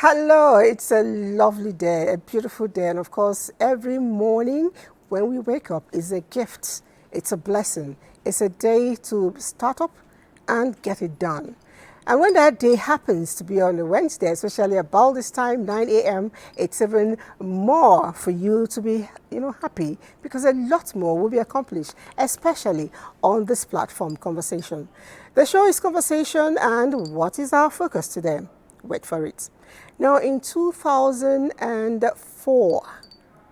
Hello, it's a lovely day, a beautiful day, and of course, every morning when we wake up is a gift. It's a blessing. It's a day to start up and get it done. And when that day happens to be on a Wednesday, especially about this time, 9 a.m., it's even more for you to be, happy because a lot more will be accomplished, especially on this platform, Conversation. The show is Conversation, and what is our focus today? Wait for it. Now, in 2004,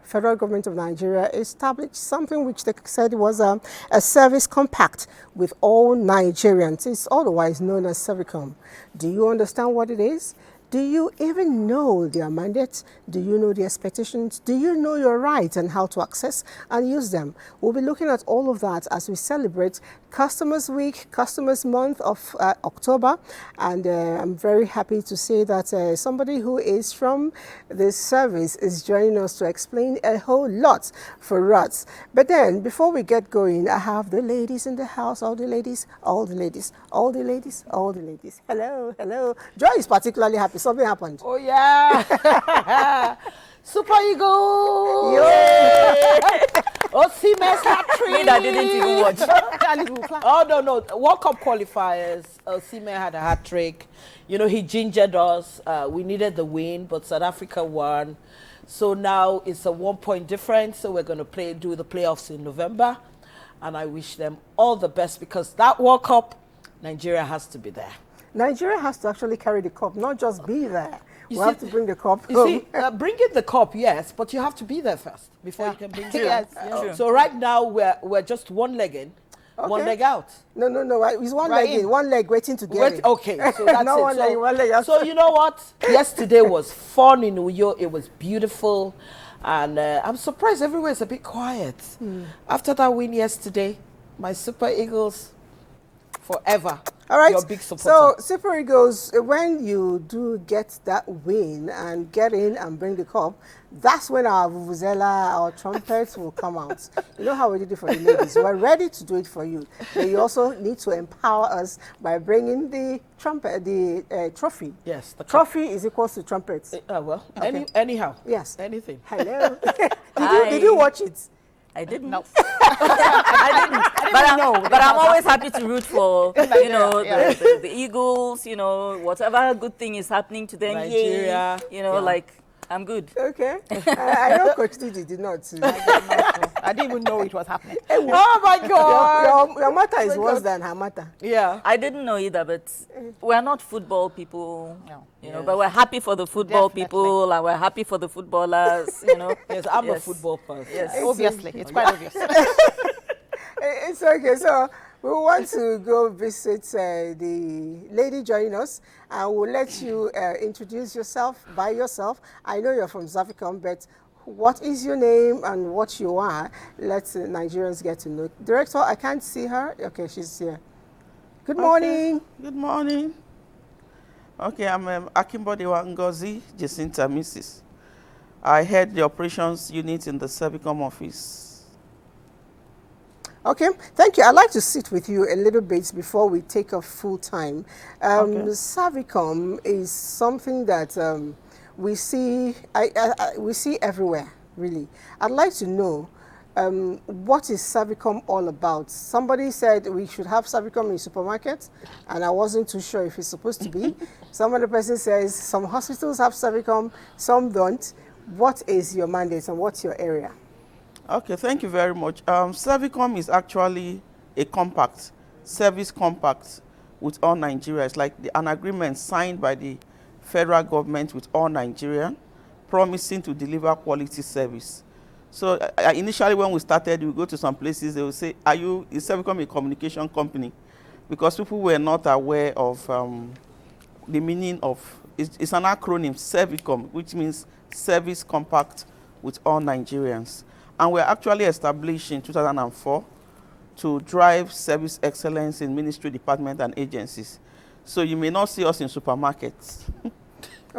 federal government of Nigeria established something which they said was a service compact with all Nigerians. It's otherwise known as Servicom. Do you understand what it is? Do you even know their mandates? Do you know the expectations? Do you know your rights and how to access and use them? We'll be looking at all of that as we celebrate Customers Week, Customers Month of October. And I'm very happy to say that somebody who is from this service is joining us to explain a whole lot for us. But then, before we get going, I have the ladies in the house, all the ladies, all the ladies, all the ladies, all the ladies. Hello, hello. Joy is particularly happy. Something happened. Oh, yeah. Super Eagles! Yay! Oh, Siemens hat-trick! Me that didn't even watch. Oh, no. World Cup qualifiers, Siemens had a hat-trick. You know, he gingered us. We needed the win, but South Africa won. So now it's a 1-point difference. So we're going to do the playoffs in November. And I wish them all the best because that World Cup, Nigeria has to be there. Nigeria has to actually carry the cup, not just be there. We have to bring the cup You home. see, bringing the cup, yes, but you have to be there first before you can bring it. Yes, Yeah. So right now we're just one-legged, one leg out. No. It's one leg in, one leg waiting to get in. Okay, so that's No, it. one leg out. So you know what? Yesterday was fun in Uyo. It was beautiful, and I'm surprised everywhere is a bit quiet. After that win yesterday, my Super Eagles forever. All right. Your big So, supporter. Super Eagles, when you do get that win and get in and bring the cup, that's when our vuvuzela, our trumpets will come out. You know how we did it for the ladies. We're ready to do it for you. But you also need to empower us by bringing the trumpet, the trophy. Yes, the cup. Trophy is equal to trumpets. Well, Okay. anyhow. Yes. Anything. Hello. Did you watch it? I didn't. No. I didn't. But I'm always happy to root for, the Eagles, whatever good thing is happening to them. Nigeria. Like, I'm good. Okay. I know Coach Didi did not. Too. I didn't even know it was happening. Oh my God! Your matter is worse than her matter. Yeah. I didn't know either, but we're not football people, Yes. but we're happy for the football Definitely. people, and we're happy for the footballers, Yes, I'm a Yes. football person. Yes. Obviously, it's quite obvious. It's okay. So we want to go visit the lady joining us, and we'll let you introduce yourself by yourself. I know you're from Zaficom, but what is your name and what you are? Let Nigerians get to know. Director, I can't see her. Okay, she's here. Good morning. Good morning. Okay, I'm Akimbode Ngozi Jacinta Mrs. I head the operations unit in the Servicom office. Okay, thank you. I'd like to sit with you a little bit before we take off full time. Servicom is something that we see everywhere, really. I'd like to know what is Servicom all about? Somebody said we should have Servicom in supermarkets, and I wasn't too sure if it's supposed to be. Some other person says some hospitals have Servicom, some don't. What is your mandate and what's your area? Okay, thank you very much. Servicom is actually a compact, service compact with all Nigerians, like an agreement signed by the federal government with all Nigerians, promising to deliver quality service. So initially when we started, we go to some places, they will say, is Servicom a communication company? Because people were not aware of the meaning of, it's an acronym, Servicom, which means Service Compact with all Nigerians. And we're actually established in 2004 to drive service excellence in ministry, department, and agencies. So you may not see us in supermarkets.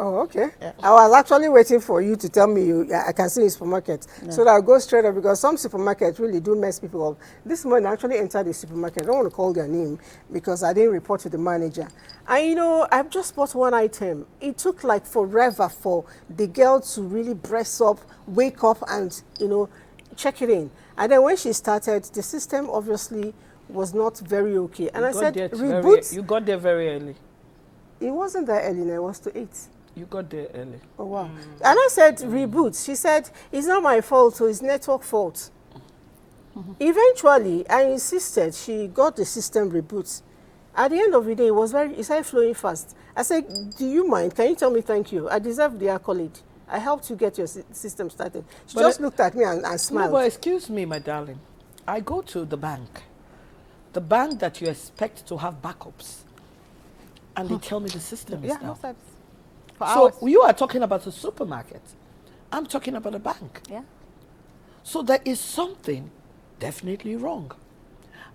Oh, okay. Yeah. I was actually waiting for you to tell me I can see in supermarket. So that I'll go straight up because some supermarkets really do mess people up. This morning I actually entered the supermarket. I don't want to call their name because I didn't report to the manager. And I've just bought one item. It took like forever for the girl to really brace up, wake up and, check it in. And then when she started, the system obviously was not very okay. And I said, reboot. You got there very early. It wasn't that early, no, it was to 8. You got there early. Oh, wow. And I said, reboot. She said, it's not my fault, so it's network fault. Eventually, I insisted she got the system reboot. At the end of the day, it started flowing fast. I said, do you mind? Can you tell me thank you? I deserve the accolade. I helped you get your system started. She just looked at me and smiled. No, but excuse me, my darling. I go to the bank that you expect to have backups, and they tell me the system is Yeah, no down. service. For So hours. you are talking about a supermarket. I'm talking about a bank. Yeah. So there is something definitely wrong.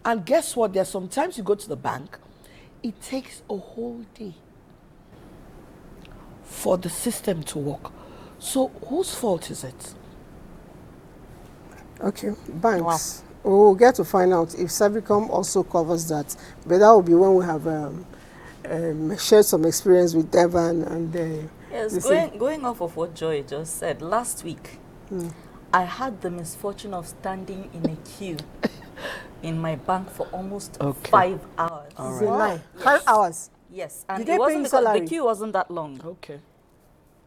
And guess what? There's sometimes you go to the bank, it takes a whole day for the system to work. So whose fault is it? Okay, banks. We'll get to find out if Servicom also covers that. But that will be when we have shared some experience with Devon and Yes, going off of what Joy just said, last week, I had the misfortune of standing in a queue in my bank for almost 5 hours. It's a lie. 5 hours. Yes, and Did they it pay wasn't you because salary? the queue wasn't that long. Okay.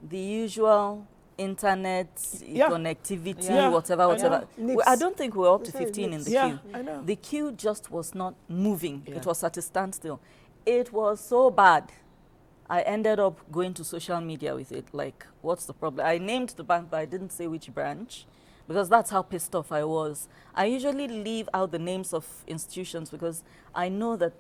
The usual internet, Yeah. connectivity, Yeah, whatever. know. I don't think we were up to They say 15 in the Yeah, queue. I know. The queue just was not moving. Yeah. It was at a standstill. It was so bad. I ended up going to social media with it. Like, what's the problem? I named the bank, but I didn't say which branch because that's how pissed off I was. I usually leave out the names of institutions because I know that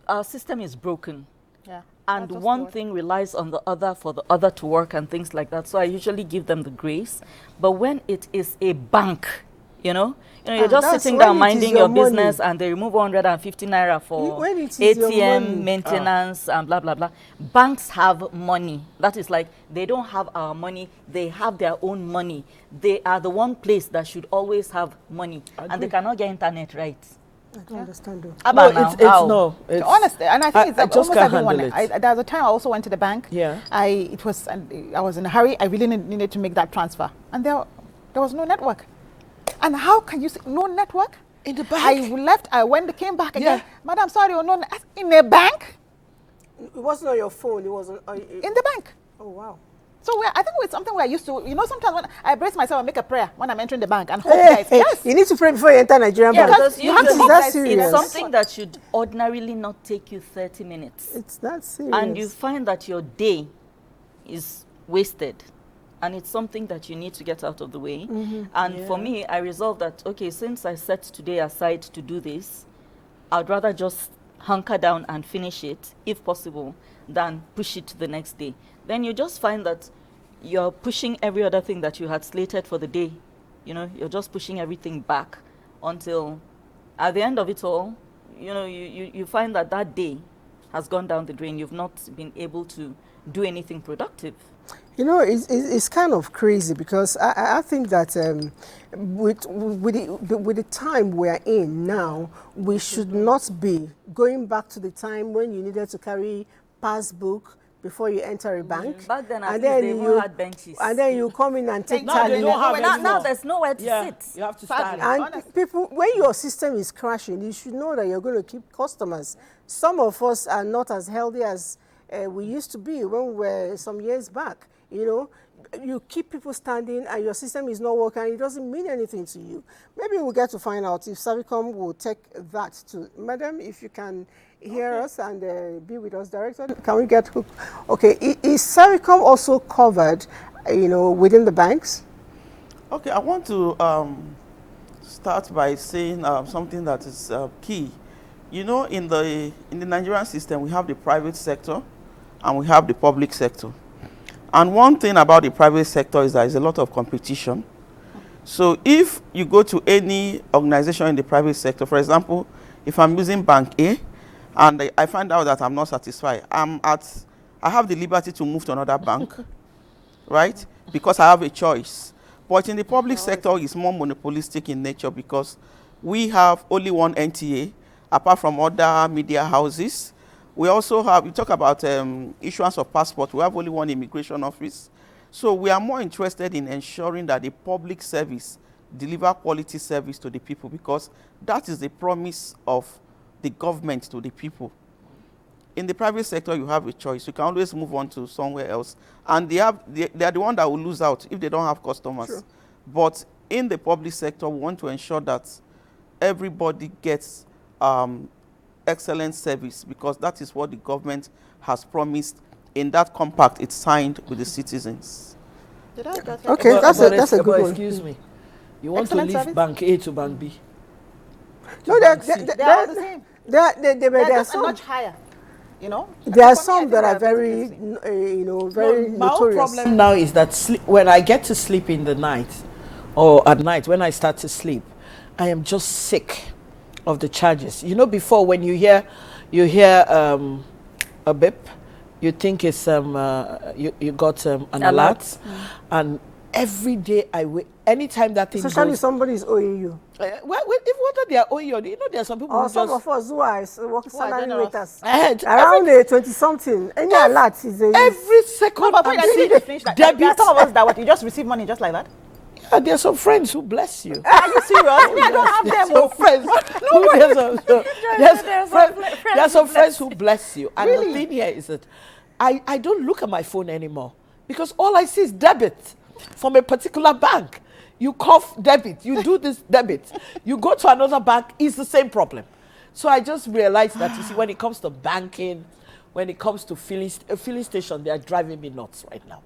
our system is broken. Yeah. And That's one good. thing relies on the other for the other to work and things like that. So I usually give them the grace. But when it is a bank, you're just that's sitting when down it is minding your your business money. and they remove 150 naira for When it is your money. ATM maintenance and blah, blah, blah. Banks have money. That is like they don't have our money. They have their own money. They are the one place that should always have money. And they Agree. cannot get internet right. I don't understand though. Abba No, now, it's how? no. It's, Honestly, and I think it's I just almost can't everyone. handle it. There was a time I also went to the bank. Yeah. I was in a hurry. I really needed to make that transfer, and there was no network. And how can you say no network? In the I bank? left. I went, came back again. Yeah. Madam, sorry, no, in a bank, It wasn't on your phone. It wasn't. in the bank. Oh wow. So I think it's something we're used to. Sometimes when I brace myself and make a prayer when I'm entering the bank and hope Hey, that hey, yes. you need to pray before you enter Nigerian Yeah, bank. Because you have to usually be that it's serious. something that should ordinarily not take you 30 minutes. It's that serious. And you find that your day is wasted. And it's something that you need to get out of the way. And for me, I resolved that, okay, since I set today aside to do this, I'd rather just hunker down and finish it, if possible, than push it to the next day. Then you just find that you're pushing every other thing that you had slated for the day. You're just pushing everything back until at the end of it all, you find that that day has gone down the drain. You've not been able to do anything productive. It's kind of crazy because I think that with the time we're in now, we should not be going back to the time when you needed to carry passbook before you enter a bank. Back then, at And least then they you- even had benches. And then you come in and take Now they tally. don't have now, anymore. there's nowhere to Yeah, sit. you have to Sadly. stand. And Honestly. people, when your system is crashing, you should know that you're going to keep customers. Some of us are not as healthy as we used to be when we were some years back. You keep people standing and your system is not working, and it doesn't mean anything to you. Maybe we'll get to find out if Servicom will take that to. Madam, if you can hear us and be with us, Director, can we get hooked? Okay, is Servicom also covered, within the banks? Okay, I want to start by saying something that is key. In the Nigerian system, we have the private sector and we have the public sector. And one thing about the private sector is that there's a lot of competition. So if you go to any organization in the private sector, for example, if I'm using Bank A and I find out that I'm not satisfied, I'm at I have the liberty to move to another bank, right? Because I have a choice. But in the public sector, it's more monopolistic in nature because we have only one NTA, apart from other media houses. We also have, we talk about issuance of passport, we have only one immigration office. So we are more interested in ensuring that the public service deliver quality service to the people because that is the promise of the government to the people. In the private sector, you have a choice. You can always move on to somewhere else. And they are the one that will lose out if they don't have customers. Sure. But in the public sector, we want to ensure that everybody gets excellent service because that is what the government has promised in that compact it signed with the citizens. Did I get that? Okay, that's a good one. Excuse me. You want Excellent to leave service? bank A to bank B? No, They are all the same. there They're are just some. much higher. You know. There are For me, I some think that they are very, interesting. very My own notorious. problem now is that when I get to sleep in the night or at night when I start to sleep, I am just sick of the charges. You know, before when you hear a beep, you think it's you got an alert, and every day anytime that thing Especially goes, somebody is owing you. if whether they are owing you, you know, there are some people Or who some just of us who are working Who are salary generous. waiters. Ahead. Around 20-something, any alert is a... every second. No, but I'm I see seeing they finish that. There are debit. some of us that what you just receive money just like that. Yeah, there are some friends who bless you. Are you serious? I don't have them. Some friends. There are some friends who bless you. And the thing here is that I don't look at my phone anymore because all I see is debit from a particular bank. You cough debit, you do this debit. You go to another bank, it's the same problem. So I just realized that, you see, when it comes to banking, when it comes to filling station, they are driving me nuts right now.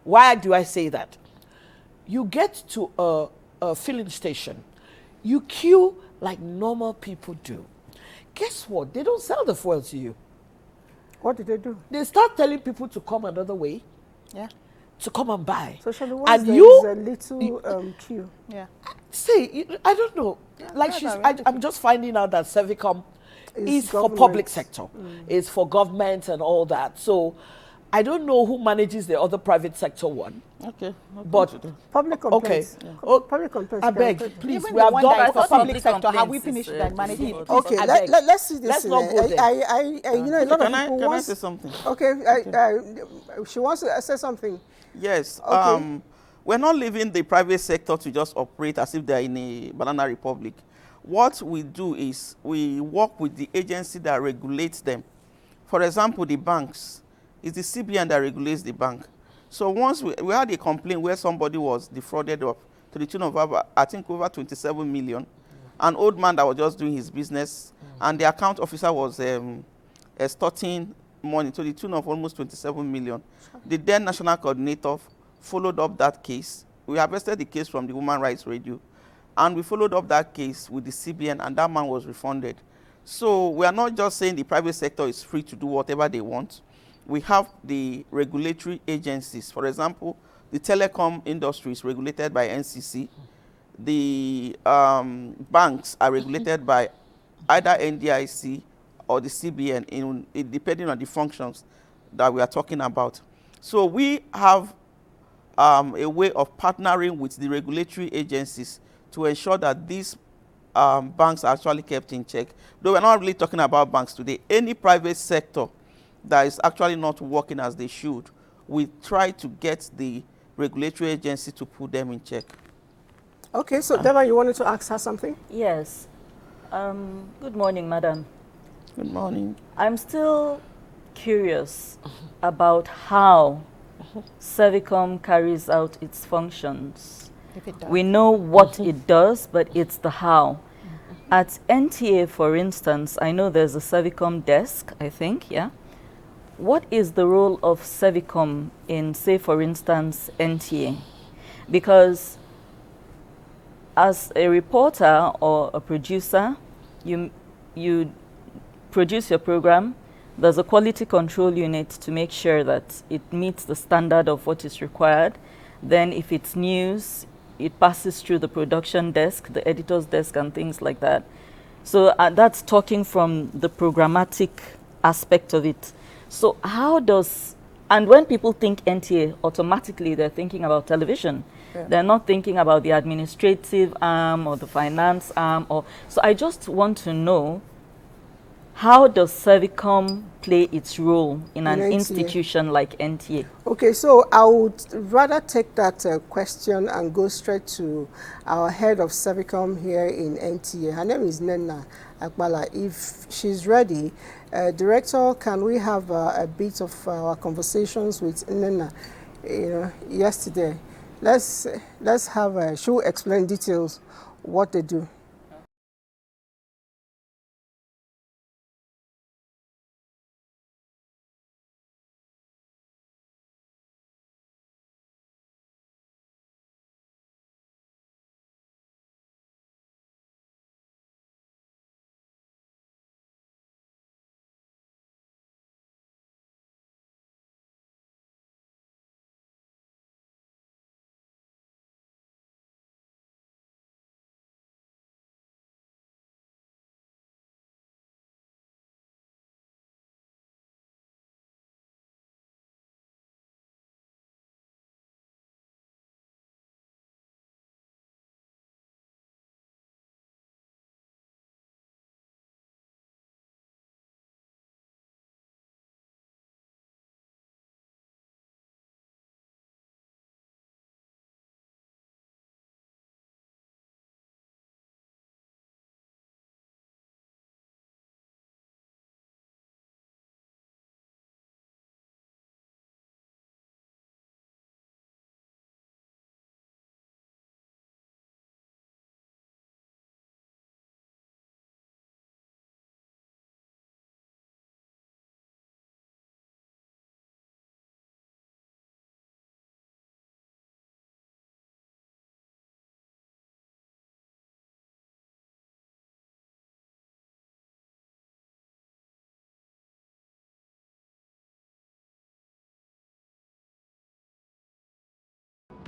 Why do I say that? You get to a filling station, you queue like normal people do. Guess what? They don't sell the fuel to you. What did they do? They start telling people to come another way, Yeah. to come and buy. Socially, And once there you- is a little queue. Yeah. See, I don't know. Like that's she's, outrageous. I'm just finding out that Servicom Is is for government. public sector. It's for government and all that. So I don't know who manages the other private sector one. Okay. But Public okay, complaints. oh, Public complaints. I can beg, take- please. Even We the have one done that it is for for some. public sector, have we complaints finished is, that managing it? Okay, I beg. let's see this. Let's thing. not go there. You know, a lot of Can I people can I want. say something? Okay, she wants to say something. Yes. Okay. We're not leaving the private sector to just operate as if they're in a banana republic. What we do is we work with the agency that regulates them. For example, the banks. It's the CBN that regulates the bank. So once we had a complaint where somebody was defrauded of to the tune of I think over 27 million. An old man that was just doing his business, and the account officer was extorting money to the tune of almost 27 million. The then national coordinator followed up that case. We harvested the case from the Human Rights Radio, and we followed up that case with the CBN, and that man was refunded. So we are not just saying the private sector is free to do whatever they want. We have the regulatory agencies. For example, the telecom industry is regulated by NCC. The banks are regulated by either NDIC or the CBN, depending on the functions that we are talking about. So we have a way of partnering with the regulatory agencies to ensure that these banks are actually kept in check. Though we're not really talking about banks today. Any private sector that is actually not working as they should, we try to get the regulatory agency to put them in check. Okay, so Deva, you wanted to ask her something? Yes. Good morning, madam. Good morning. I'm still curious about how Servicom carries out its functions. If it does. We know what it does, but it's the how. At NTA, for instance, I know there's a Servicom desk, I think, yeah? What is the role of Servicom in, say, for instance, NTA? Because as a reporter or a producer, you produce your program. There's a quality control unit to make sure that it meets the standard of what is required. Then if it's news, it passes through the production desk, the editor's desk, and things like that. So that's talking from the programmatic aspect of it. So how does, and when people think NTA, automatically they're thinking about television. Yeah. They're not thinking about the administrative arm or the finance arm. So I just want to know, how does Servicom play its role in an NTA. institution like NTA? Okay, so I would rather take that question and go straight to our head of Servicom here in NTA. Her name is Nena Akbala. If she's ready, Director, can we have a bit of our conversations with Nena, yesterday? Let's have, she'll explain details, what they do.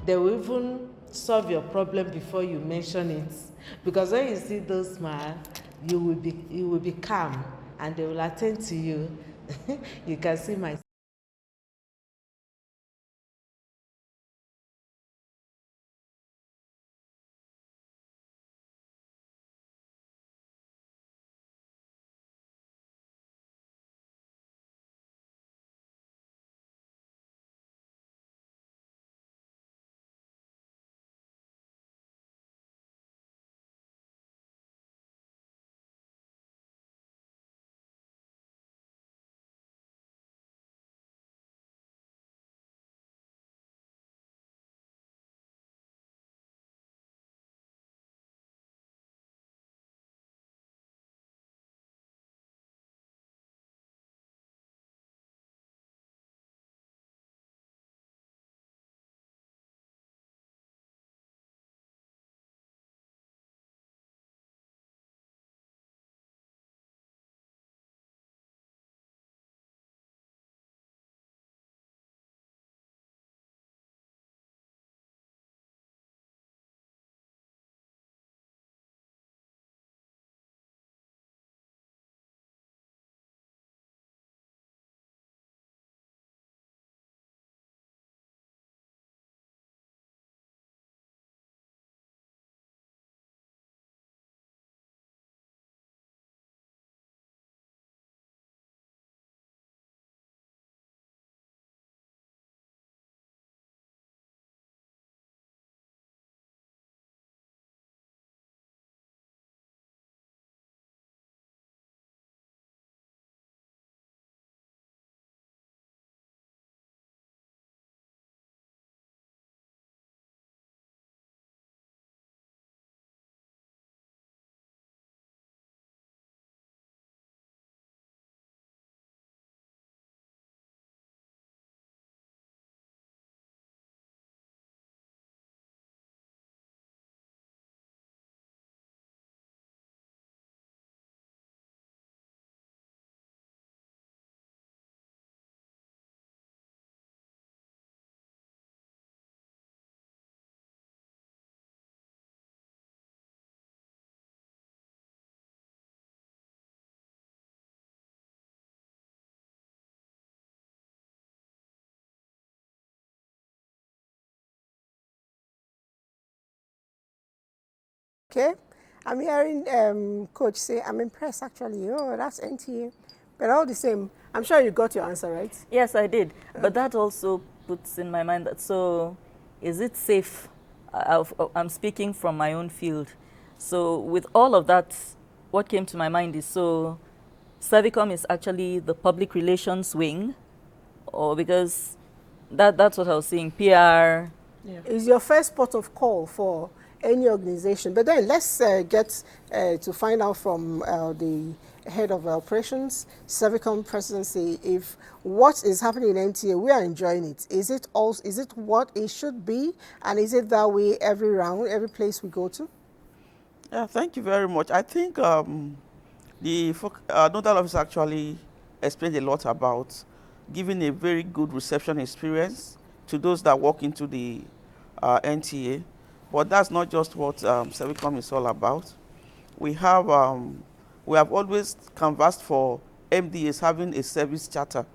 They will even solve your problem before you mention it, because when you see those smile, you will be calm, and they will attend to you. You can see my Okay, I'm hearing Coach say, I'm impressed actually. Oh, that's NTA. But all the same, I'm sure you got your answer, right? Yes, I did. But that also puts in my mind that, so is it safe? I'm speaking from my own field. So with all of that, what came to my mind is, so Servicom is actually the public relations wing, or because that's what I was saying, PR. Is your first port of call for any organization. But then let's get to find out from the head of operations, Servicom presidency, if what is happening in NTA, we are enjoying it. Is it what it should be? And is it that way every round, every place we go to? Yeah, thank you very much. I think the nodal office actually explained a lot about giving a very good reception experience to those that walk into the NTA. But that's not just what Servicom is all about. We have always canvassed for MDAs having a service charter.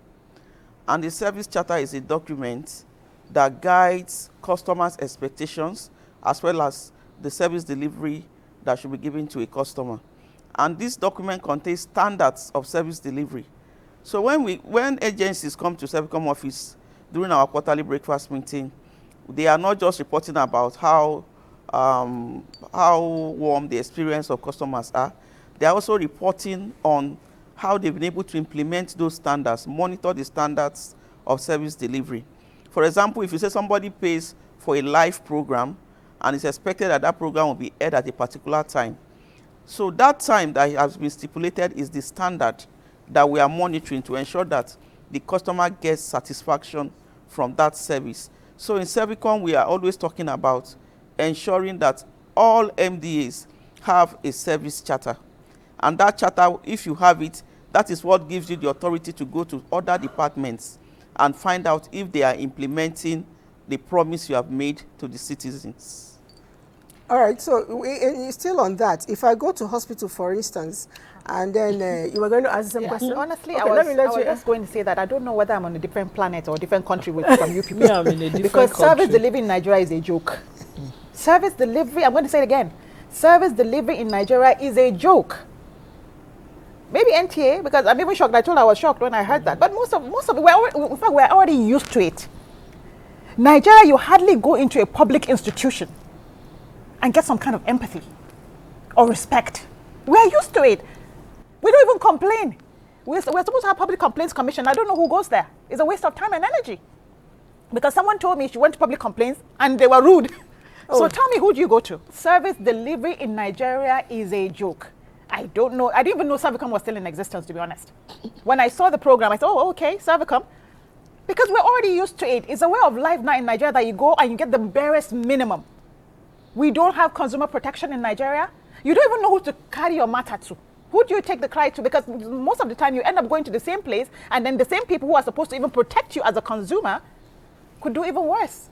And the service charter is a document that guides customers' expectations as well as the service delivery that should be given to a customer. And this document contains standards of service delivery. So when agencies come to Servicom office during our quarterly breakfast meeting, they are not just reporting about how warm the experience of customers are. They are also reporting on how they've been able to implement those standards, monitor the standards of service delivery. For example, if you say somebody pays for a live program and it's expected that that program will be aired at a particular time, so that time that has been stipulated is the standard that we are monitoring to ensure that the customer gets satisfaction from that service. So in Servicom, we are always talking about ensuring that all MDAs have a service charter. And that charter, if you have it, that is what gives you the authority to go to other departments and find out if they are implementing the promise you have made to the citizens. All right, so still on that, if I go to hospital, for instance, and then you were going to ask some question? Honestly, okay, I was just going to say that I don't know whether I'm on a different planet or a different country from you people. Yeah, I'm in a different because country. Service delivery in Nigeria is a joke. Service delivery, I'm going to say it again. Service delivery in Nigeria is a joke. Maybe NTA, because I'm even shocked. I told I was shocked when I heard that. But most of it, in fact, we're already used to it. Nigeria, you hardly go into a public institution and get some kind of empathy or respect. We're used to it. We don't even complain. We're supposed to have public complaints commission. I don't know who goes there. It's a waste of time and energy. Because someone told me she went to public complaints and they were rude. Oh. So tell me, who do you go to? Service delivery in Nigeria is a joke. I don't know. I didn't even know Servicom was still in existence, to be honest. When I saw the program, I thought, oh, okay, Servicom. Because we're already used to it. It's a way of life now in Nigeria that you go and you get the barest minimum. We don't have consumer protection in Nigeria. You don't even know who to carry your matter to. Who do you take the cry to? Because most of the time you end up going to the same place, and then the same people who are supposed to even protect you as a consumer could do even worse.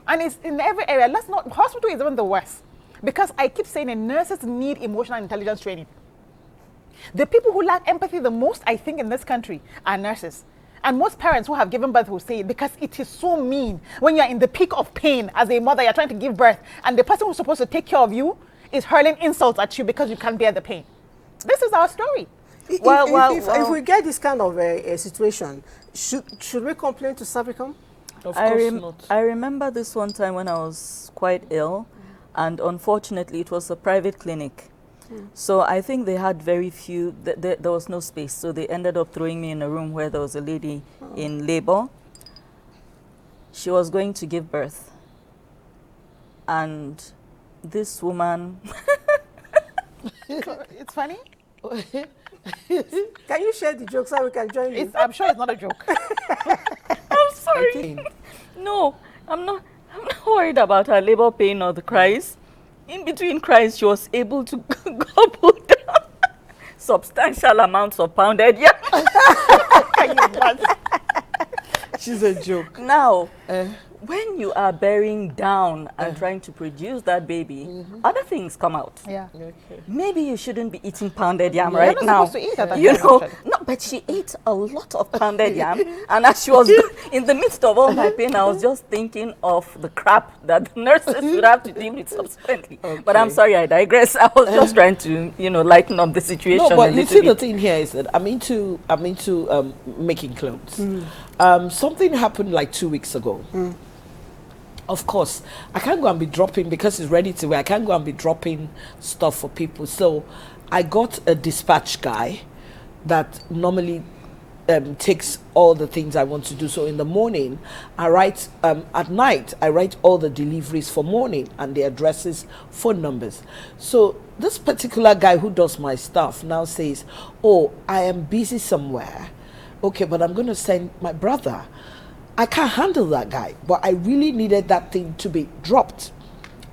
And it's in every area. Hospital is even the worst. Because I keep saying that nurses need emotional intelligence training. The people who lack empathy the most, I think, in this country are nurses. And most parents who have given birth will say it, because it is so mean when you're in the peak of pain as a mother, you're trying to give birth, and the person who's supposed to take care of you is hurling insults at you because you can't bear the pain. This is our story. If we get this kind of a situation, should we complain to Servicom? Of course not. I remember this one time when I was quite ill, and unfortunately it was a private clinic. So I think they had very few, there was no space, so they ended up throwing me in a room where there was a lady in labor. She was going to give birth. And this woman... It's funny. Can you share the joke so we can join you? I'm sure it's not a joke. I'm sorry. No, I'm not worried about her labor pain or the cries. In between cries, she was able to gobble down substantial amounts of pounded yam. She's a joke. Now, when you are bearing down and trying to produce that baby, other things come out. Yeah. Okay. Maybe you shouldn't be eating pounded yam You're right not now. supposed to eat at that You time, know, actually. no, But she ate a lot of pounded yam, and as she was in the midst of all my pain, I was just thinking of the crap that the nurses would have to deal with subsequently. But I'm sorry, I digress. I was just trying to, lighten up the situation. No, but you see, the thing here is that I'm into making clothes. Something happened like 2 weeks ago. Of course, I can't go and be dropping, because it's ready to wear, I can't go and be dropping stuff for people. So I got a dispatch guy that normally takes all the things I want to do. So in the morning, I write, at night, I write all the deliveries for morning and the addresses, phone numbers. So this particular guy who does my stuff now says, oh, I am busy somewhere. Okay, but I'm going to send my brother. I can't handle that guy, but I really needed that thing to be dropped.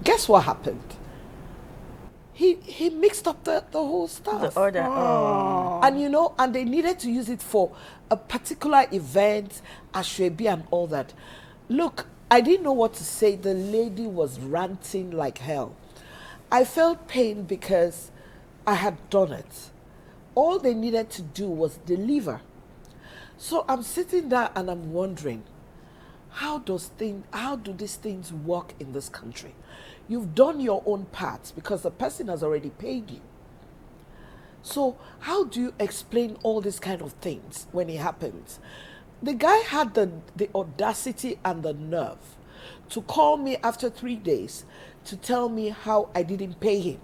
Guess what happened? He mixed up the whole stuff. The order. Oh. And and they needed to use it for a particular event, Ashwebi and all that. Look, I didn't know what to say. The lady was ranting like hell. I felt pain because I had done it. All they needed to do was deliver. So I'm sitting there and I'm wondering, how do these things work in this country? You've done your own part because the person has already paid you. So how do you explain all these kind of things when it happens? The guy had the audacity and the nerve to call me after 3 days to tell me how I didn't pay him.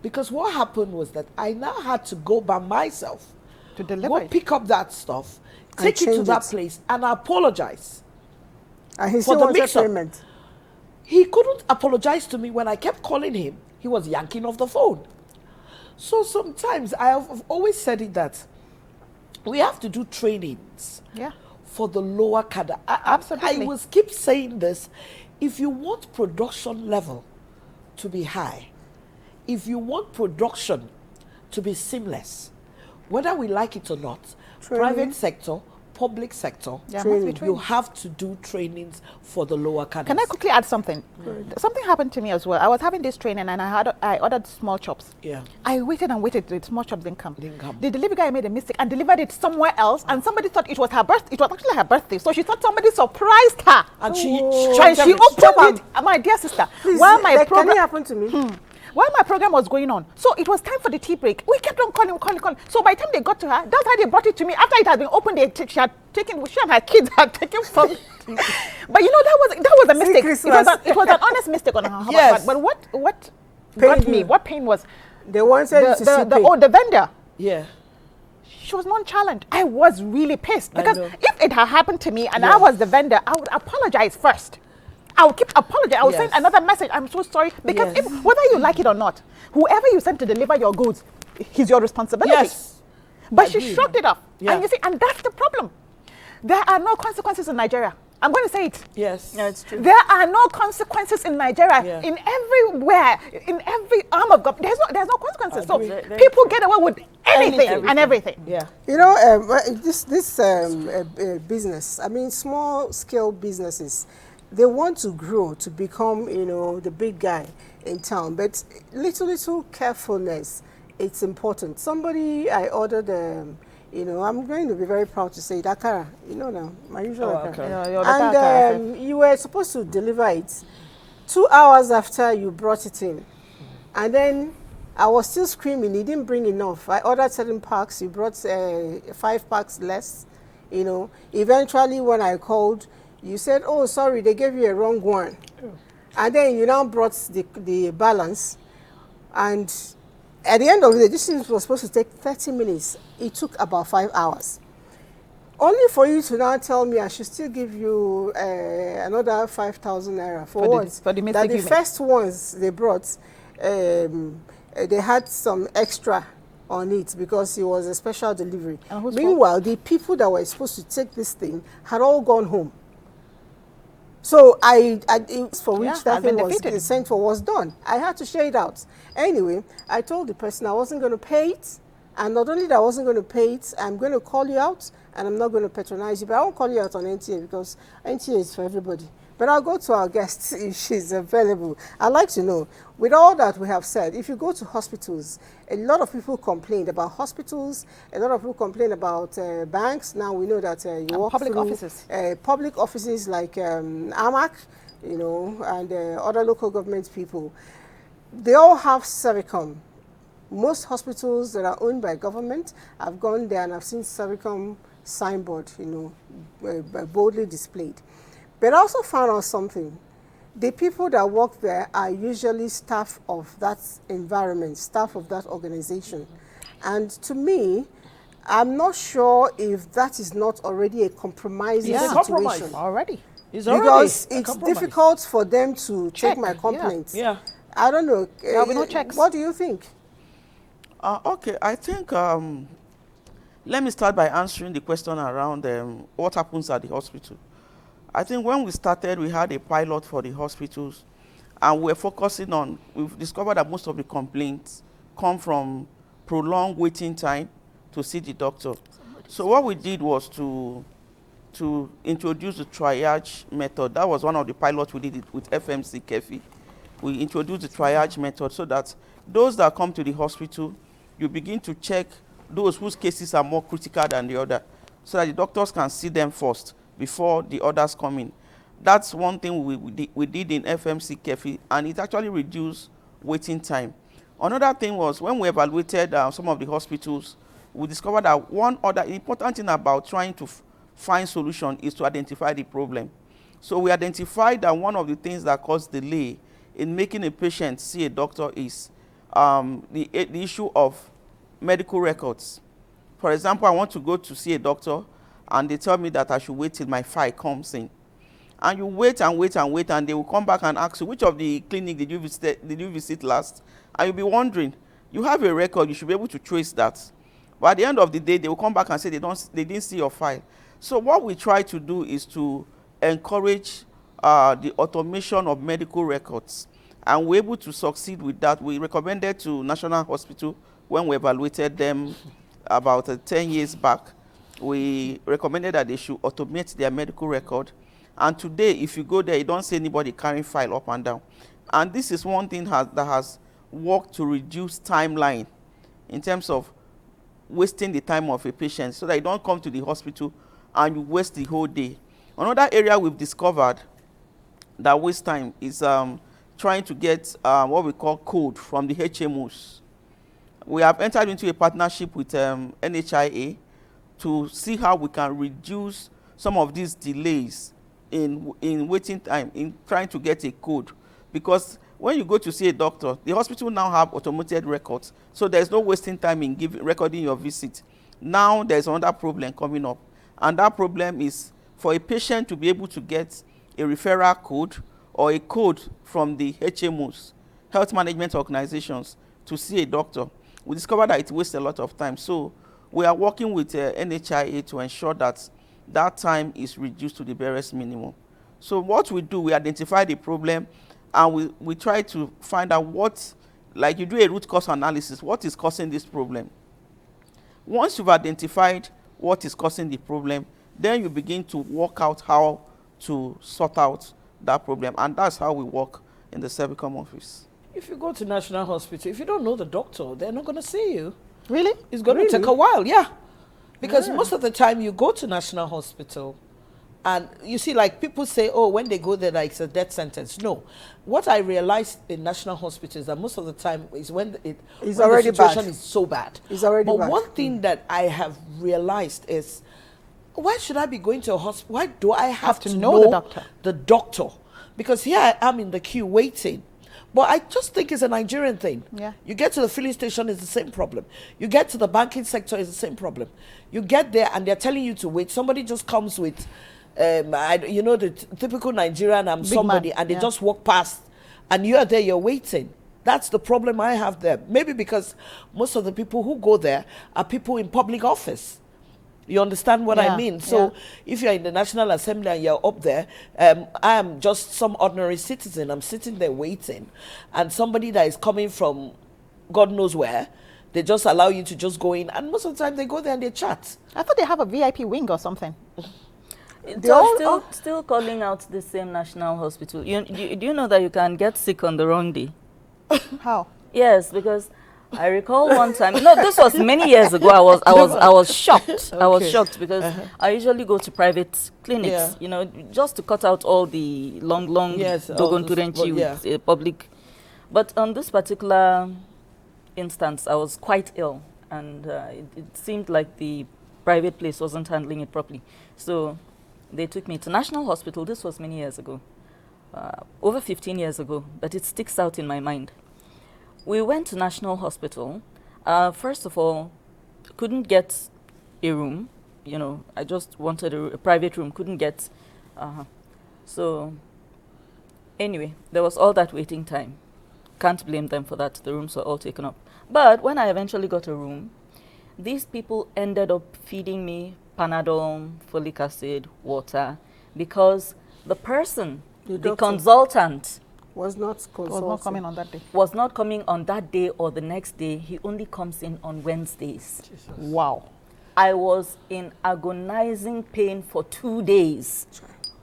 Because what happened was that I now had to go by myself to deliver go it. pick up that stuff, take it to that place and apologize. And he still wanted payment. He couldn't apologize to me when I kept calling him. He was yanking off the phone. So sometimes I have always said it that we have to do trainings for the lower cadre. Absolutely. I will keep saying this. If you want production level to be high, if you want production to be seamless, whether we like it or not, private sector, public sector, you have to do trainings for the lower cadres. Can I quickly add something? Something happened to me as well. I was having this training and I ordered small chops. Yeah. I waited and waited. The small chops didn't come. The delivery guy made a mistake and delivered it somewhere else, and somebody thought it was her birthday. It was actually her birthday. So she thought somebody surprised her. And she opened it. My dear sister, please, while my can it happen to me? While my program was going on, so it was time for the tea break. We kept on calling. So by the time they got to her, that's how they brought it to me. After it had been opened, she and her kids had taken from. But that was a mistake. It was an honest mistake on her part. Yes. But what got me? What pain was? They wanted the vendor. Yeah. She was nonchalant. I was really pissed because if it had happened to me and I was the vendor, I would apologize first. I will keep apologizing. I will send another message. I'm so sorry. Because whether you like it or not, whoever you send to deliver your goods, he's your responsibility. Yes. But she shrugged it off. Yeah. And you see, and that's the problem. There are no consequences in Nigeria. I'm going to say it. Yes. No, it's true. There are no consequences in Nigeria. Yeah. In everywhere, in every arm of government, there's no consequences. So people get away with anything and everything. Yeah. This business, I mean, small scale businesses, they want to grow to become, the big guy in town. But little carefulness, it's important. I ordered, I'm going to be very proud to say Dakara. Now, my usual Dakara. And you were supposed to deliver it 2 hours after you brought it in. And then I was still screaming. He didn't bring enough. I ordered 7 packs. You brought 5 packs less. Eventually when I called, you said, oh, sorry, they gave you a wrong one. And then you now brought the balance. And at the end of the day, this thing was supposed to take 30 minutes. It took about 5 hours. Only for you to now tell me I should still give you another 5,000 naira. For what? For the mistake that the first ones they brought, they had some extra on it because it was a special delivery. Meanwhile, the people that were supposed to take this thing had all gone home. So for which that thing was sent for was done. I had to share it out. Anyway, I told the person I wasn't going to pay it. And not only that I wasn't going to pay it, I'm going to call you out and I'm not going to patronize you. But I won't call you out on NTA because NTA is for everybody. But I'll go to our guest if she's available. I'd like to know, with all that we have said, if you go to hospitals, a lot of people complain about hospitals, a lot of people complain about banks. Now we know that you walk public through offices. public offices like AMAC, you know, and other local government people. They all have Servicom. Most hospitals that are owned by government, I've gone there and I've seen Servicom signboard, you know, boldly displayed. But I also found out something. The people that work there are usually staff of that environment, staff of that organization. And to me, I'm not sure if that is not already a compromising It's a situation. compromise. Already. It's already Because a it's compromise. difficult for them to Check, take my complaints. Yeah. I don't know. There'll be no checks. What do you think? Okay, I think, let me start by answering the question around what happens at the hospital. I think when we started, we had a pilot for the hospitals, and we're focusing on, we've discovered that most of the complaints come from prolonged waiting time to see the doctor. So what we did was to introduce the triage method. That was one of the pilots we did with FMC Kefi. We introduced the triage method so that those that come to the hospital, you begin to check those whose cases are more critical than the other, so that the doctors can see them first before the others come in. That's one thing we did in FMC Kefi, and it actually reduced waiting time. Another thing was when we evaluated some of the hospitals, we discovered that one other important thing about trying to find solution is to identify the problem. So we identified that one of the things that cause delay in making a patient see a doctor is the issue of medical records. For example, I want to go to see a doctor and they tell me that I should wait till my file comes in. And you wait and wait and wait, and they will come back and ask you, which of the clinic did you visit last? And you'll be wondering, you have a record, you should be able to trace that. But at the end of the day, they will come back and say they didn't see your file. So what we try to do is to encourage the automation of medical records. And we're able to succeed with that. We recommended to National Hospital when we evaluated them about 10 years back. We recommended that they should automate their medical record. And today, if you go there, you don't see anybody carrying file up and down. And this is one thing that has worked to reduce timeline in terms of wasting the time of a patient, so that you don't come to the hospital and you waste the whole day. Another area we've discovered that wastes time is trying to get what we call code from the HMOs. We have entered into a partnership with NHIA to see how we can reduce some of these delays in waiting time, in trying to get a code. Because when you go to see a doctor, the hospital now have automated records, so there's no wasting time in recording your visit. Now there's another problem coming up, and that problem is for a patient to be able to get a referral code or a code from the HMOs, health management organizations, to see a doctor. We discovered that it wastes a lot of time. So we are working with NHIA to ensure that that time is reduced to the barest minimum. So what we do, we identify the problem, and we try to find out what, like you do a root cause analysis, what is causing this problem. Once you've identified what is causing the problem, then you begin to work out how to sort out that problem. And that's how we work in the Servicom office. If you go to National Hospital, if you don't know the doctor, they're not going to see you. Really? It's going to take a while, yeah. Because most of the time you go to National Hospital and you see, like, people say, oh, when they go there, like, it's a death sentence. No. What I realized in National Hospital is that most of the time is when the situation is so bad. It's already bad. But one thing that I have realized is, why should I be going to a hospital? Why do I have to know the doctor? Because here I am in the queue waiting. But I just think it's a Nigerian thing. Yeah. You get to the filling station, it's the same problem. You get to the banking sector, it's the same problem. You get there and they're telling you to wait. Somebody just comes with, the typical Nigerian, I'm somebody, and they just walk past and you're there, you're waiting. That's the problem I have there. Maybe because most of the people who go there are people in public office. You understand what I mean? So if you're in the National Assembly and you're up there, I am just some ordinary citizen. I'm sitting there waiting. And somebody that is coming from God knows where, they just allow you to just go in. And most of the time they go there and they chat. I thought they have a VIP wing or something. Still calling out the same national hospital. Do you know that you can get sick on the wrong day? How? Yes, because I recall one time. No, this was many years ago. I was shocked. I was shocked because I usually go to private clinics. You know, just to cut out all the long dogonturenchi with public. But on this particular instance, I was quite ill, and it seemed like the private place wasn't handling it properly. So they took me to National Hospital. This was many years ago, over 15 years ago, but it sticks out in my mind. We went to National Hospital. First of all, couldn't get a room. You know, I just wanted a private room, couldn't get. So anyway, there was all that waiting time. Can't blame them for that. The rooms were all taken up. But when I eventually got a room, these people ended up feeding me Panadol, folic acid, water, because the person, the consultant, was not coming on that day. Was not coming on that day or the next day. He only comes in on Wednesdays. Jesus. Wow. I was in agonizing pain for 2 days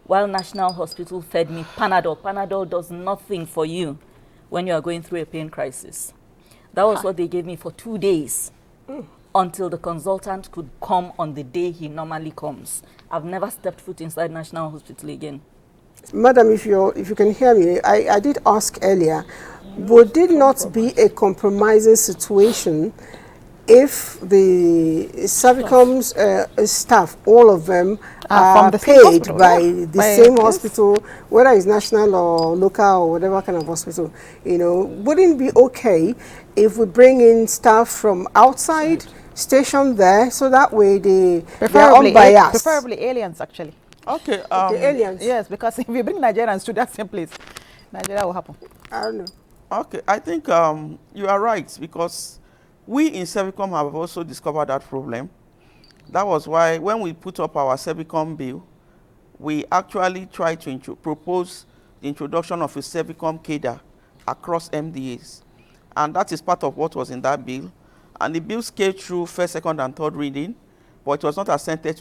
while National Hospital fed me Panadol. Panadol does nothing for you when you are going through a pain crisis. That was what they gave me for 2 days until the consultant could come on the day he normally comes. I've never stepped foot inside National Hospital again. Madam, if you can hear me, I did ask earlier, would it not be a compromising situation if the Servicom's staff, all of them, are paid by the same hospital, whether it's national or local or whatever kind of hospital? You know, wouldn't it be okay if we bring in staff from outside, station there, so that way they're unbiased? Preferably aliens, actually. Okay, aliens. Yes, because if we bring Nigerians to that same place, Nigeria will happen. I don't know. Okay, I think you are right, because we in Servicom have also discovered that problem. That was why when we put up our Servicom bill, we actually tried to propose the introduction of a Servicom cadre across MDAs. And that is part of what was in that bill. And the bill scaled through first, second, and third reading, but it was not assented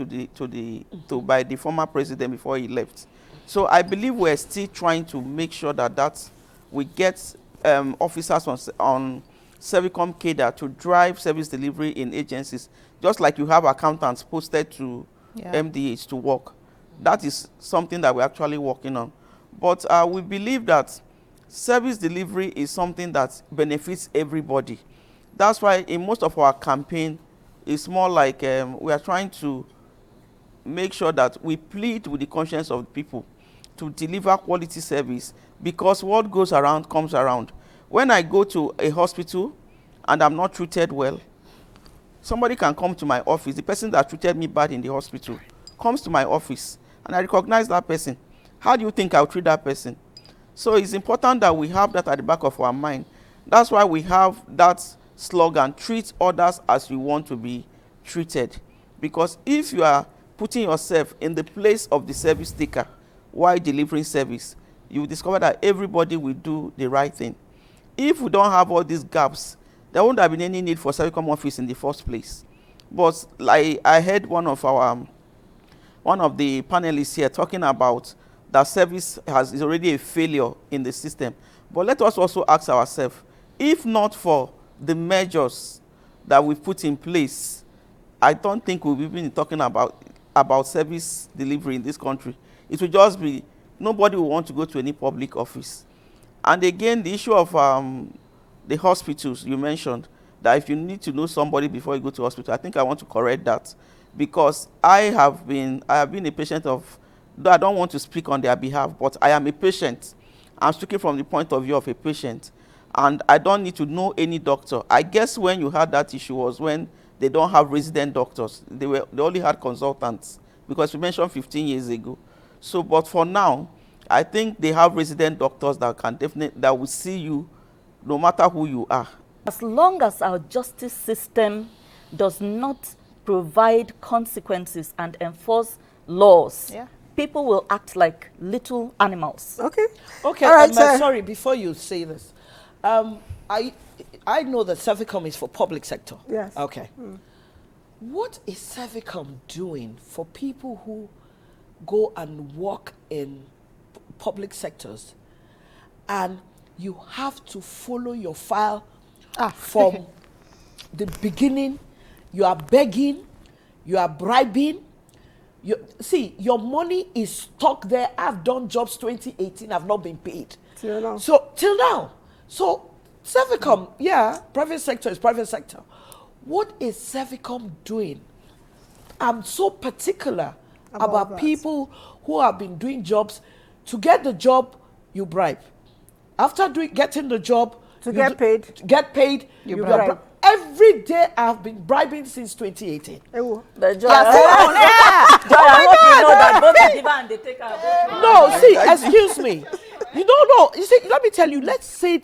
by the former president before he left. So I believe we're still trying to make sure that we get officers on Servicom cadre to drive service delivery in agencies, just like you have accountants posted to MDAs to work. That is something that we're actually working on. But we believe that service delivery is something that benefits everybody. That's why in most of our campaign, it's more like we are trying to make sure that we plead with the conscience of the people to deliver quality service, because what goes around comes around. When I go to a hospital and I'm not treated well, somebody can come to my office. The person that treated me bad in the hospital comes to my office, and I recognize that person. How do you think I'll treat that person? So it's important that we have that at the back of our mind. That's why we have that slogan, treat others as you want to be treated. Because if you are putting yourself in the place of the service taker while delivering service, you will discover that everybody will do the right thing. If we don't have all these gaps, there won't have been any need for Servicom office in the first place. But like I heard one of the panelists here talking about that service is already a failure in the system. But let us also ask ourselves, if not for the measures that we put in place, I don't think we'll be talking about service delivery in this country. It will just be, nobody will want to go to any public office. And again, the issue of the hospitals you mentioned, that if you need to know somebody before you go to hospital, I think I want to correct that, because I have been a patient of, though I don't want to speak on their behalf, but I am a patient. I'm speaking from the point of view of a patient, and I don't need to know any doctor. I guess when you had that issue was when they don't have resident doctors. They only had consultants, because we mentioned 15 years ago. So, but for now, I think they have resident doctors that will see you no matter who you are. As long as our justice system does not provide consequences and enforce laws, people will act like little animals. Okay. Okay, all right, sorry, before you say this, I know that Servicom is for public sector. Yes. Okay. What is Servicom doing for people who go and work in public sectors, and you have to follow your file from the beginning. You are begging, you are bribing. Your money is stuck there. I've done jobs 2018, I've not been paid. Till now. Till now. So Servicom, private sector is private sector. What is Servicom doing? I'm so particular about people who have been doing jobs. To get the job, you bribe. After getting the job, to get paid, you bribe. Every day I've been bribing since 2018. The job. I hope you know that both the giver and the taker. No, see, excuse me. You don't know. You see, let me tell you. Let's say it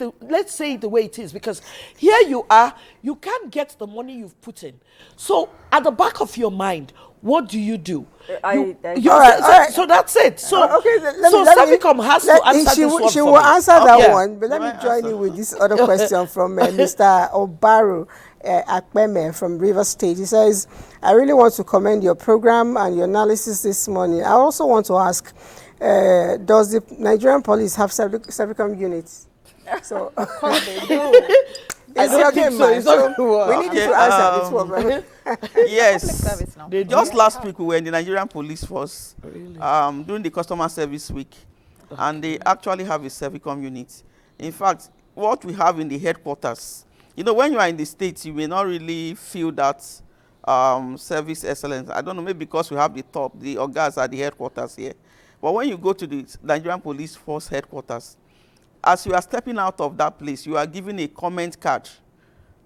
the way it is, because here you are. You can't get the money you've put in. So at the back of your mind, what do? All right. So that's it. So Servicom has to answer this one. She will answer that one, but let me join you with this other question from Mr. Obaru Akpeme from River State. He says, I really want to commend your program and your analysis this morning. I also want to ask, does the Nigerian police have Servicom units? So, of course they do. We need you to answer this one, right? Yes. Just last week, we were in the Nigerian police force during the customer service week, and they actually have a Servicom unit. In fact, what we have in the headquarters, when you are in the States, you may not really feel that service excellence. I don't know, maybe because we have the orgas at the headquarters here. But when you go to the Nigerian police force headquarters, as you are stepping out of that place, you are given a comment card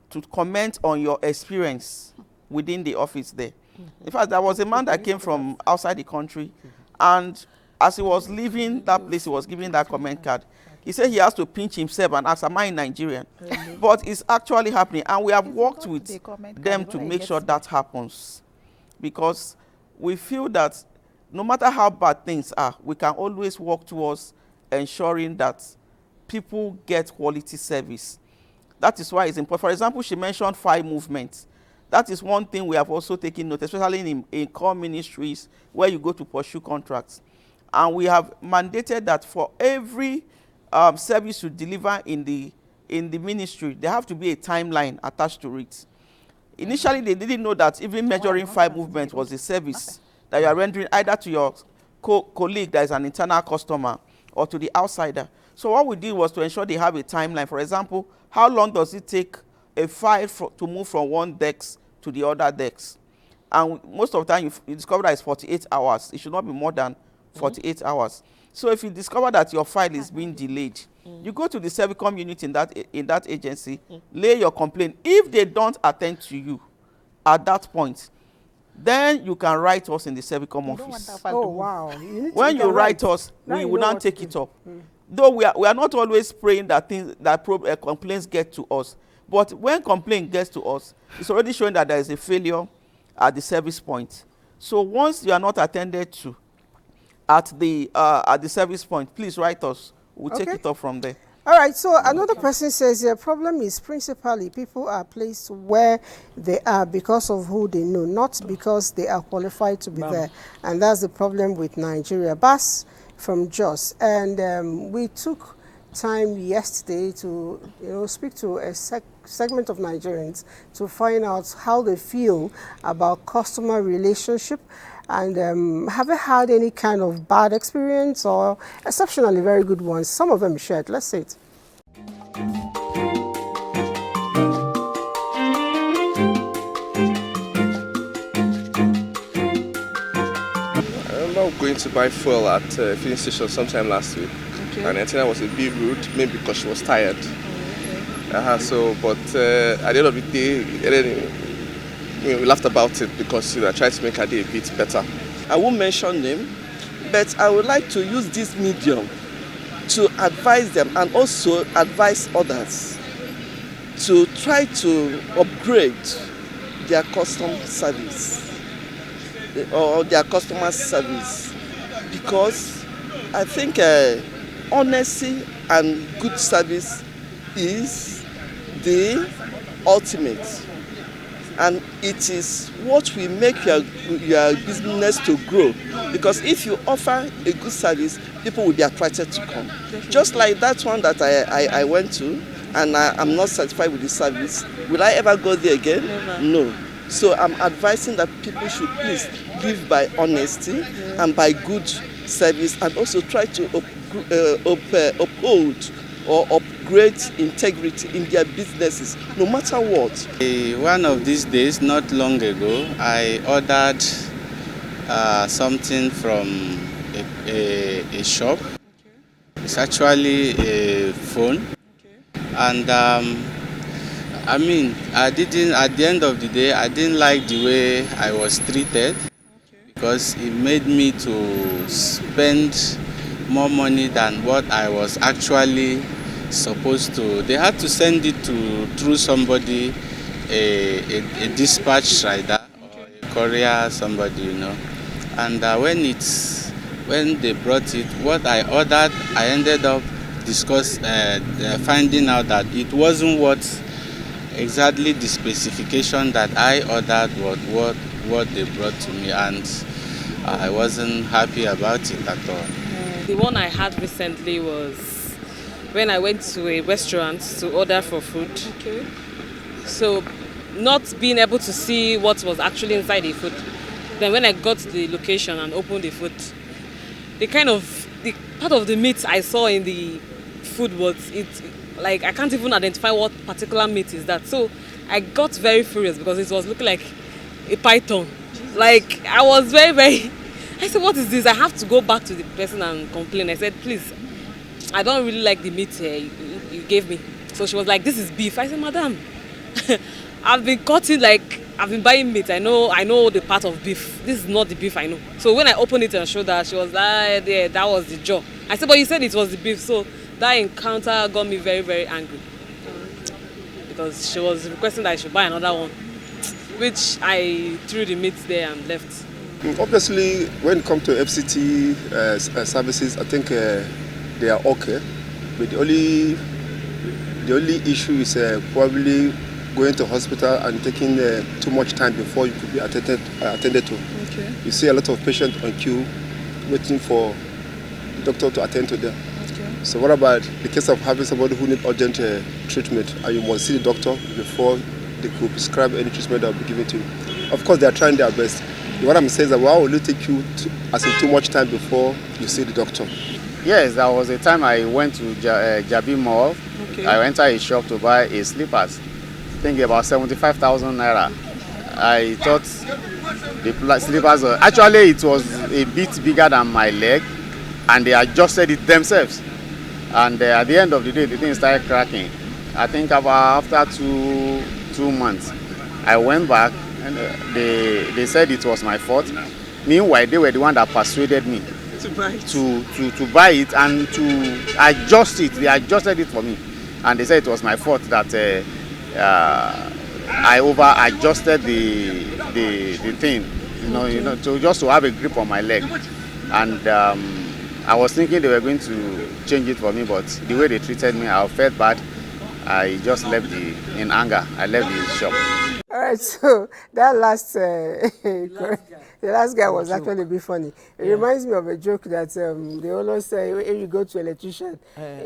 to comment on your experience within the office there. In fact, there was a man that came from outside the country, and as he was leaving that place, he was given that comment card. He said he has to pinch himself and ask, am I Nigerian? But it's actually happening, and we have worked with them to make sure that happens, because we feel that no matter how bad things are, we can always work towards ensuring that people get quality service. That is why it's important. For example, she mentioned file movement. That is one thing we have also taken note, especially in core ministries where you go to pursue contracts. And we have mandated that for every service you deliver in the ministry, there have to be a timeline attached to it. Initially, they didn't know that even measuring file movement was a service that you are rendering either to your colleague that is an internal customer or to the outsider. So what we did was to ensure they have a timeline. For example, how long does it take a file to move from one desk to the other desk? And most of the time, you discover that it's 48 hours. It should not be more than 48 hours. So if you discover that your file is being delayed, you go to the Servicom unit in that agency, lay your complaint. If they don't attend to you at that point, then you can write us in the Servicom office. Oh, wow. When you write us, we will not take it up. Though we are not always praying that complaints get to us. But when complaint gets to us, it's already showing that there is a failure at the service point. So once you are not attended to at the service point, please write us. We'll take it up from there. All right, so another person says the problem is principally people are placed where they are because of who they know, not because they are qualified to be there. And that's the problem with Nigeria. Bas from Jos. And we took time yesterday to speak to a segment of Nigerians to find out how they feel about customer relationship, and have they had any kind of bad experience or exceptionally very good ones? Some of them shared. Let's see it. I remember going to buy fuel at a filling station sometime last week. Okay. And Antina was a bit rude, maybe because she was tired. But at the end of the day, we laughed about it because I tried to make her day a bit better. I won't mention them, but I would like to use this medium to advise them and also advise others to try to upgrade their customer service or their customer service, because I think honesty and good service is the ultimate. And it is what will make your business to grow. Because if you offer a good service, people will be attracted to come. Just like that one that I went to, and I'm not satisfied with the service. Will I ever go there again? Never. No. So I'm advising that people should please live by honesty and by good service, and also try to uphold or upgrade integrity in their businesses, no matter what. One of these days, not long ago, I ordered something from a shop. It's actually a phone. And I mean, at the end of the day, I didn't like the way I was treated, because it made me to spend more money than what I was actually supposed to. They had to send it through somebody, a dispatch rider or a courier, somebody, you know. And when they brought it, what I ordered, I ended up finding out that it wasn't exactly the specification that I ordered what they brought to me, and I wasn't happy about it at all. The one I had recently was when I went to a restaurant to order for food. Okay. So, not being able to see what was actually inside the food. Then when I got to the location and opened the food, the part of the meat I saw in the food was like I can't even identify what particular meat is that. So I got very furious because it was looking like a python. Like I was very, very. I said, "What is this?" I have to go back to the person and complain. I said, "Please, I don't really like the meat you gave me." So she was like, "This is beef." I said, "Madam, I've been cutting, like I've been buying meat. I know the part of beef. This is not the beef I know." So when I opened it and showed her, she was like, "Yeah, that was the jaw." I said, "But you said it was the beef." So that encounter got me very, very angry because she was requesting that I should buy another one, which I threw the meat there and left. Obviously, when it comes to FCT services, I think they are okay. But the only issue is probably going to hospital and taking too much time before you could be attended to. Okay. You see a lot of patients on queue waiting for the doctor to attend to them. Okay. So what about the case of having somebody who needs urgent treatment, and you must see the doctor before they could prescribe any treatment that will be given to you? Of course, they are trying their best. What I'm saying is that why will it take you too much time before you see the doctor? Yes, there was a time I went to Jabi Mall. Okay. I entered a shop to buy a slippers, thinking about 75,000 naira. I thought the slippers actually it was a bit bigger than my leg, and they adjusted it themselves. And at the end of the day, the thing started cracking. I think after two months, I went back and they said it was my fault. Meanwhile, they were the one that persuaded me to buy it and to adjust it. They adjusted it for me, and they said it was my fault that I over adjusted the thing, just to have a grip on my leg. And I was thinking they were going to change it for me, but the way they treated me, I felt bad. I just left in anger. I left the shop. All right, so that the last guy was actually a bit funny. It reminds me of a joke that they always say when you go to an electrician,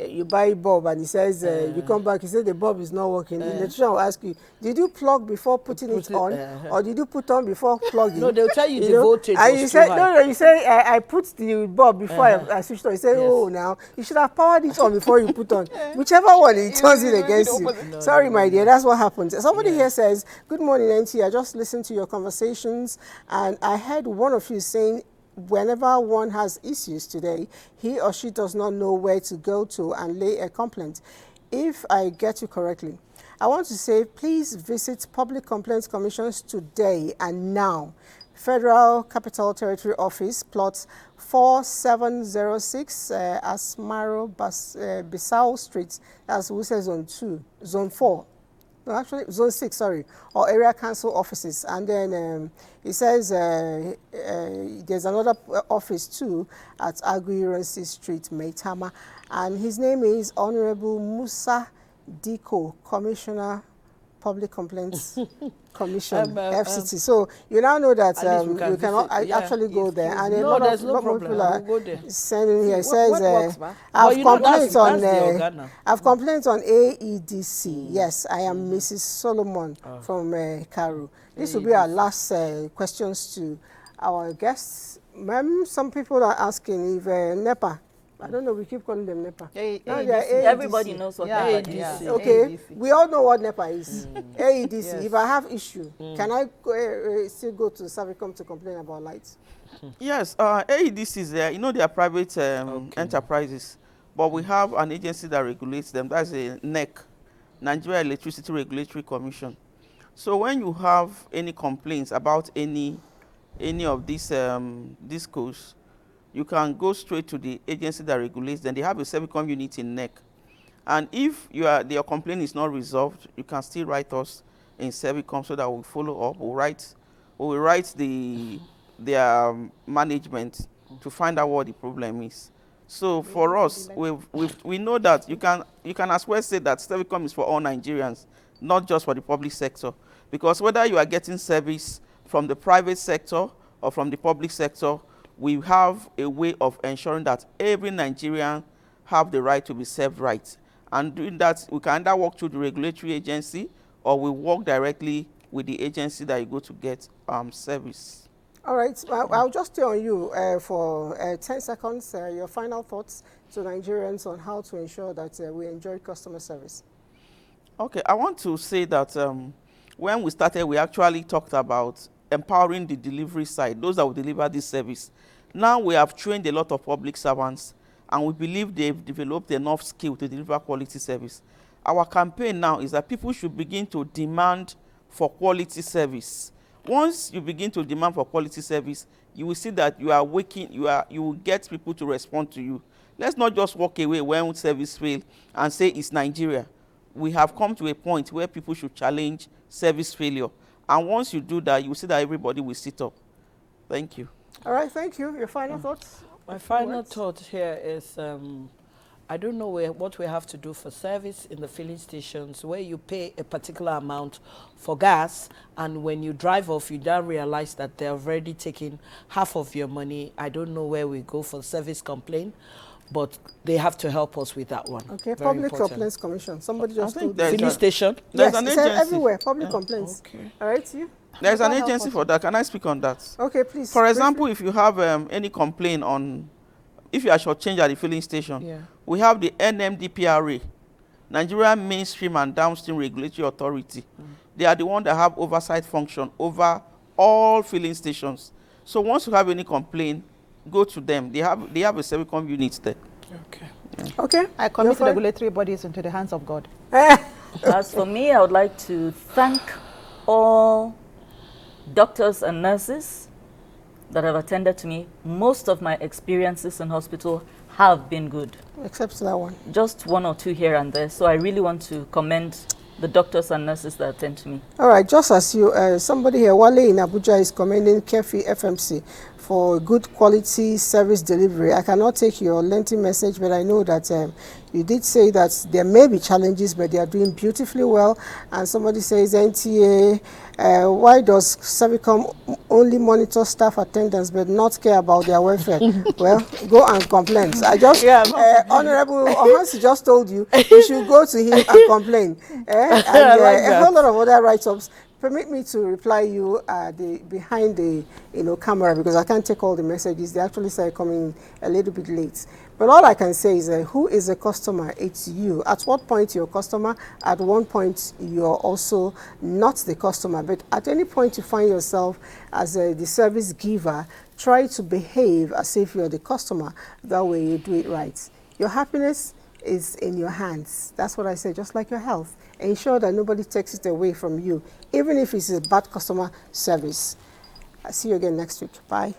you buy a bulb and he says, you come back, he says the bulb is not working. The electrician will ask you, did you plug before putting it on or did you put on before plugging? No, they'll tell you the voltage and was you too say, high. no, you say, I put the bulb before I switched on. You say, oh, now, you should have powered it on before you put on. Whichever one, it turns it against you. No, Sorry, my dear, that's what happens. Somebody here says, good morning, NTA. I just listened to your conversations and I heard one of you saying whenever one has issues today, he or she does not know where to go to and lay a complaint. If I get you correctly, I want to say please visit Public Complaints Commissions today and now. Federal Capital Territory Office, plot 4706 Asmaro Bissau Street, that's Wuse Zone 4. No, actually, Zone 6, sorry, or area council offices. And then it says there's another office too at Aguiransi Street, Maitama. And his name is Honorable Musa Diko, Commissioner, Public Complaints Commission, FCT. So you now know that you cannot actually go there, and a lot more people are sending here. It says, "I've complaints on AEDC." Yes, I am Mrs. Solomon from Karu. This will be our last questions to our guests. Ma'am, some people are asking if NEPA. I don't know, we keep calling them NEPA. Everybody knows what NEPA is. Okay, we all know what NEPA is. AEDC, yes. If I have issue, can I still go to Servicom to complain about lights? Yes, AEDC is there. You know, they are private enterprises, but we have an agency that regulates them. That's a NEC, Nigeria Electricity Regulatory Commission. So when you have any complaints about any of these discos, you can go straight to the agency that regulates them. They have a Servicom unit in NEC. And if your complaint is not resolved, you can still write us in Servicom so that we'll follow up. We'll write their management to find out what the problem is. So for us, we know that you can as well say that Servicom is for all Nigerians, not just for the public sector. Because whether you are getting service from the private sector or from the public sector, we have a way of ensuring that every Nigerian have the right to be served right. And doing that, we can either work through the regulatory agency or we work directly with the agency that you go to get service. All right, I'll just stay on you for 10 seconds. Your final thoughts to Nigerians on how to ensure that we enjoy customer service. Okay, I want to say that when we started, we actually talked about empowering the delivery side, those that will deliver this service. Now we have trained a lot of public servants, and we believe they've developed enough skill to deliver quality service. Our campaign now is that people should begin to demand for quality service. Once you begin to demand for quality service, you will see that you will get people to respond to you. Let's not just walk away when service fails and say it's Nigeria. We have come to a point where people should challenge service failure. And once you do that, you will see that everybody will sit up. Thank you. All right, thank you. Your final thoughts? My final thought here is, I don't know what we have to do for service in the filling stations where you pay a particular amount for gas, and when you drive off, you don't realize that they're already taking half of your money. I don't know where we go for service complaint, but they have to help us with that one. Okay, Public Complaints Commission. Somebody just told the filling station. There's an agency everywhere. Public complaints. Okay. All right, you. There's an agency for that. Can I speak on that? Okay, please. For example, if you have any complaint on, if you are shortchanged at the filling station, we have the NMDPRA, Nigerian Mainstream and Downstream Regulatory Authority. They are the one that have oversight function over all filling stations. So once you have any complaint, go to them. They have a Servicom unit there. Okay. Yeah. Okay. I commit regulatory bodies into the hands of God. As for me, I would like to thank all doctors and nurses that have attended to me. Most of my experiences in hospital have been good. Except that one. Just one or two here and there. So I really want to commend the doctors and nurses that attend to me. All right, just as you, somebody here, Wale in Abuja, is commending Kefi FMC for good quality service delivery. I cannot take your lengthy message, but I know that you did say that there may be challenges, but they are doing beautifully well. And somebody says, NTA, why does Servicom only monitor staff attendance but not care about their welfare? Well, go and complain. So I just, Honorable Ohansi just told you should go to him and complain. A whole lot of other write-ups. Permit me to reply you behind the camera, because I can't take all the messages. They actually started coming a little bit late. But all I can say is who is a customer? It's you. At what point you're a customer, at one point you're also not the customer. But at any point you find yourself as the service giver, try to behave as if you're the customer. That way you do it right. Your happiness is in your hands. That's what I say, just like your health. Ensure that nobody takes it away from you, even if it's a bad customer service. I'll see you again next week. Bye.